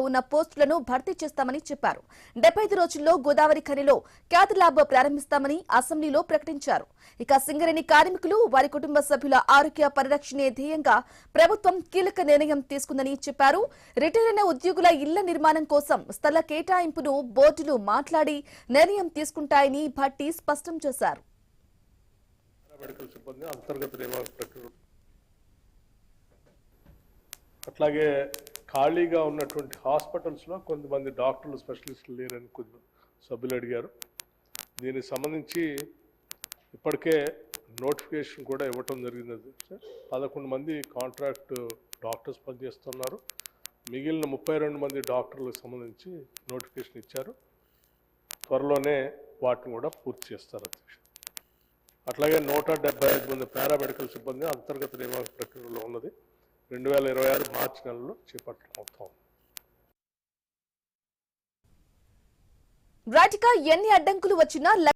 ఉన్న పోస్టులను భర్తీ చేస్తామని చెప్పారు. 75 రోజుల్లో గోదావరి ఖనిలో క్యాథ్ ల్యాబ్ ప్రారంభిస్తామని అసెంబ్లీలో ప్రకటించారు. ఇక సింగరేణి కార్మికులు వారి కుటుంబ సభ్యుల ఆరోగ్య పరిరక్షణే ధ్యేయంగా ప్రభుత్వం కీలక నిర్ణయం తీసుకుందని చెప్పారు. రిటైర్ అయిన ఉద్యోగుల ఇళ్ల నిర్మాణం కోసం స్థల కేటాయింపును బోర్డులు మాట్లాడి నిర్ణయం తీసుకుంటాయని భట్టి స్పష్టం చేశారు. అట్లాగే ఖాళీగా ఉన్నటువంటి హాస్పిటల్స్లో కొంతమంది డాక్టర్లు స్పెషలిస్టులు లేరని కొద్ది సభ్యులు అడిగారు. దీనికి సంబంధించి ఇప్పటికే నోటిఫికేషన్ కూడా ఇవ్వటం జరిగింది. 11 మంది కాంట్రాక్ట్ డాక్టర్స్ పనిచేస్తున్నారు. మిగిలిన 32 మంది డాక్టర్లకు సంబంధించి నోటిఫికేషన్ ఇచ్చారు. త్వరలోనే వాటిని కూడా పూర్తి చేస్తారు అధ్యక్ష. అట్లాగే 175 మంది పారామెడికల్ సిబ్బంది అంతర్గత నియామక ప్రక్రియలో ఉన్నది. 2026 మార్చి నెలలో చేపట్టడం. రాటిక ఎన్ని అడ్డంకులు వచ్చినా